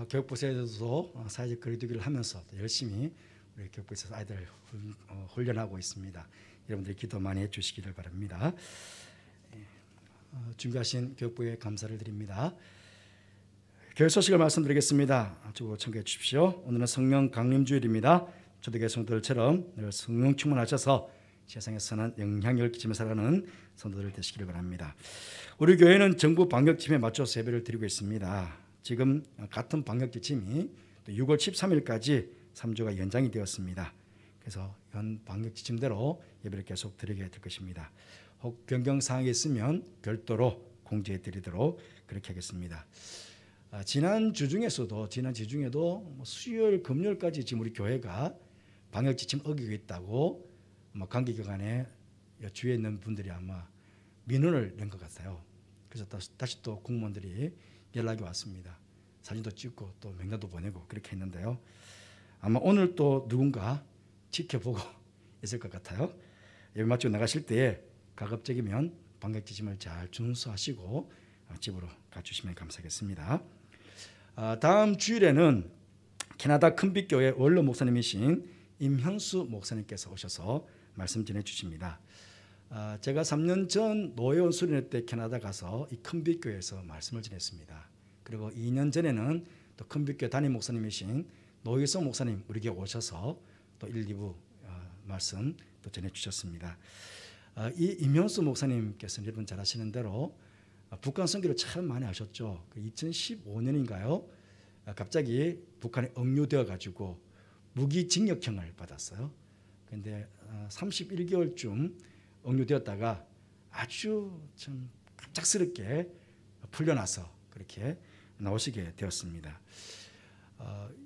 교육부에서도 사회적 거리두기를 하면서 열심히 우리 교육부에서 아이들을 훈련하고 있습니다. 여러분들이 기도 많이 해주시기를 바랍니다. 준비하신 교육부에 감사를 드립니다. 교육 소식을 말씀드리겠습니다. 주고 청구해 주십시오. 오늘은 성령 강림주일입니다. 초대교회 성도들처럼 늘 성령 충만하셔서 세상에 선한 영향력을 끼치며 살아가는 성도들 되시기를 바랍니다. 우리 교회는 정부 방역지침에 맞춰서 예배를 드리고 있습니다. 지금 같은 방역지침이 또 6월 13일까지 3주가 연장이 되었습니다. 그래서 현 방역지침대로 예배를 계속 드리게 될 것입니다. 혹 변경사항이 있으면 별도로 공지해 드리도록 그렇게 하겠습니다. 지난 주 중에도 수요일, 금요일까지 지금 우리 교회가 방역지침 어기고 있다고 관계기관에 주위에 있는 분들이 아마 민원을 낸 것 같아요. 그래서 다시 또 공무원들이 연락이 왔습니다. 사진도 찍고 또 명단도 보내고 그렇게 했는데요. 아마 오늘 또 누군가 지켜보고 있을 것 같아요. 예배 마치고 나가실 때에 가급적이면 방역지침을 잘 준수하시고 집으로 가주시면 감사하겠습니다. 다음 주일에는 캐나다 큰빛교회 원로 목사님이신 임현수 목사님께서 오셔서 말씀 전해주십니다. 제가 3년 전 노예원 수련회 때 캐나다 가서 이 큰빛교회에서 말씀을 전했습니다. 그리고 2년 전에는 또 큰빛교회 담임 목사님이신 노희성 목사님 우리 교회 오셔서 또 1, 2부 말씀 또 전해주셨습니다. 이 임현수 목사님께서는 여러분 잘 아시는 대로 북한 선교를 참 많이 하셨죠. 2015년인가요? 갑자기 북한에 억류되어 가지고 무기징역형을 받았어요. 그런데 31개월쯤 억류되었다가 아주 좀 갑작스럽게 풀려나서 그렇게 나오시게 되었습니다.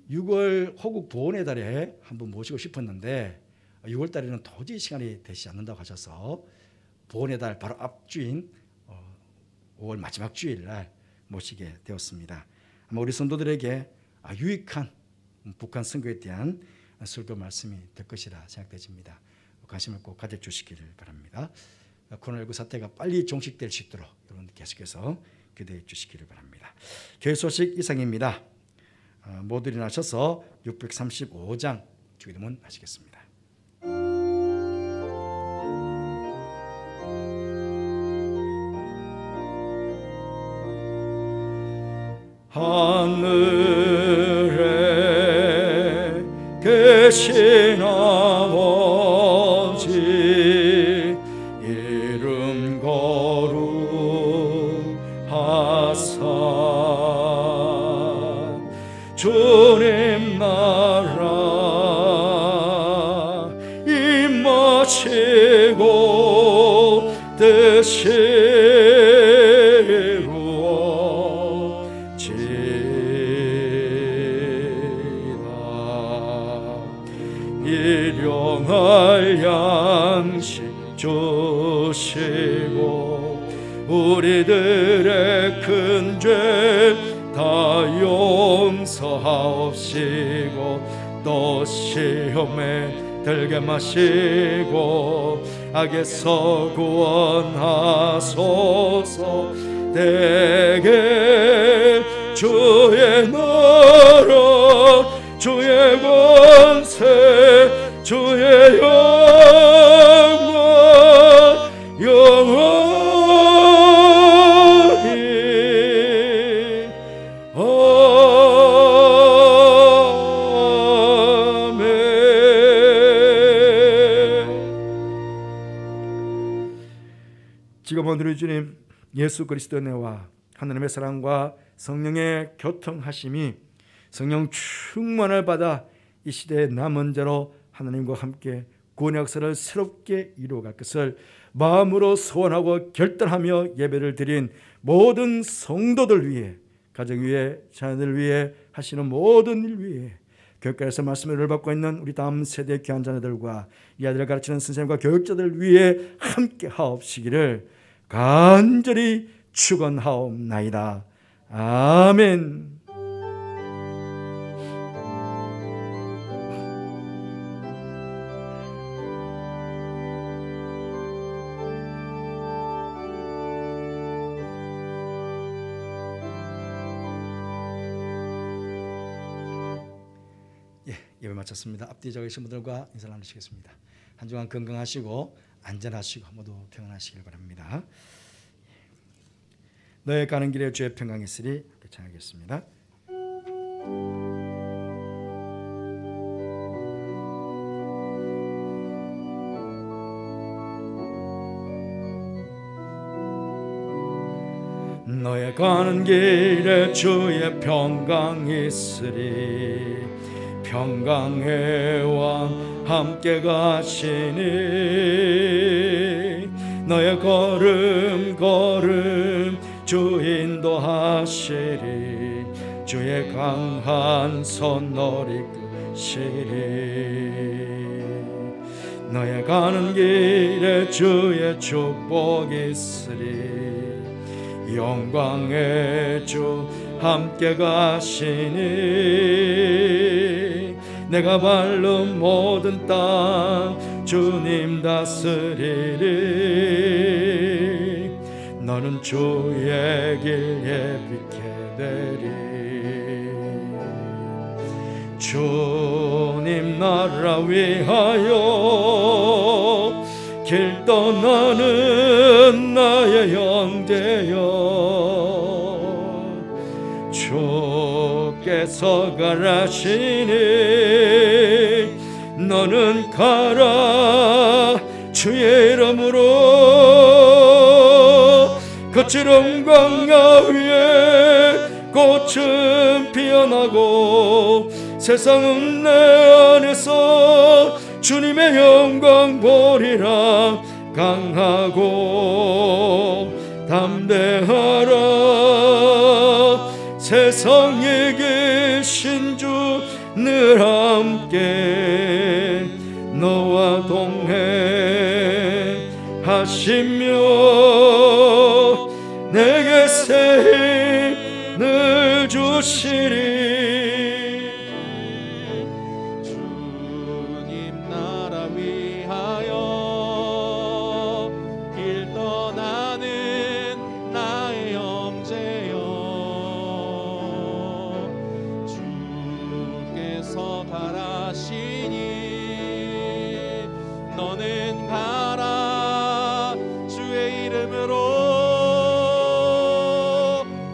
6월 호국 보훈의 달에 한번 모시고 싶었는데 6월 달에는 도저히 시간이 되지 않는다고 하셔서 보훈의 달 바로 앞주인 5월 마지막 주일 날 모시게 되었습니다. 아마 우리 성도들에게 유익한 북한 선교에 대한 설교 말씀이 될 것이라 생각되집니다. 관심을 꼭 가져주시기를 바랍니다. 코로나19 사태가 빨리 종식될 수 있도록 여러분 계속해서 기도해 주시기를 바랍니다. 교회 소식 이상입니다. 모두 일어나셔서 635장 주기도문 하시겠습니다. 하늘에 계신 아버지 이름 거룩하사 주님 나라 임하시고 뜻이 일용할 양식 주시고 우리들의 큰 죄 다 용서하옵시고 또 시험에 들게 마시고 악에서 구원하소서. 내게 주의 나라 주의 권세 주의 영광 영원히 아멘. 지금 우리 주님 예수 그리스도의 은혜와 하나님의 사랑과 성령의 교통하심이 성령 충만을 받아 이 시대의 남은 자로 하나님과 함께 구원의 역사를 새롭게 이루어갈 것을 마음으로 소원하고 결단하며 예배를 드린 모든 성도들 위해, 가정 위해, 자녀들 위해 하시는 모든 일 위해, 교육관에서 말씀을 받고 있는 우리 다음 세대 귀한 자녀들과 이 아이들을 가르치는 선생님과 교육자들 위해 함께 하옵시기를 간절히 축원하옵나이다. 아멘. 예배 마쳤습니다. 앞뒤에 적으신 분들과 인사를 나누시겠습니다. 한 주간 건강하시고 안전하시고 모두 평안하시길 바랍니다. 너의 가는 길에 주의 평강이 있으리. 청하겠습니다. 너의 가는 길에 주의 평강이 있으리. 평강의 왕 함께 가시니 너의 걸음 주 인도하시리. 주의 강한 손 너를 이끄시리. 너의 가는 길에 주의 축복이 있으리. 영광의 주 함께 가시니 내가 밟는 모든 땅 주님 다스리리. 너는 주의 길 예비케 되리. 주님 나라 위하여 길 떠나는 나의 형제여, 주께서 가라시니 너는 가라. 주의 이름으로 거칠은 광야 위에 꽃은 피어나고 세상은 내 안에서 주님의 영광 보리라. 강하고 담대하라. 세상에 계신 주 늘 함께 너와 동행하시며 내게 새 힘을 주시리.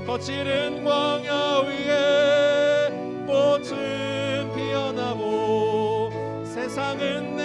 거칠은 광야 위에 꽃은 피어나고 세상은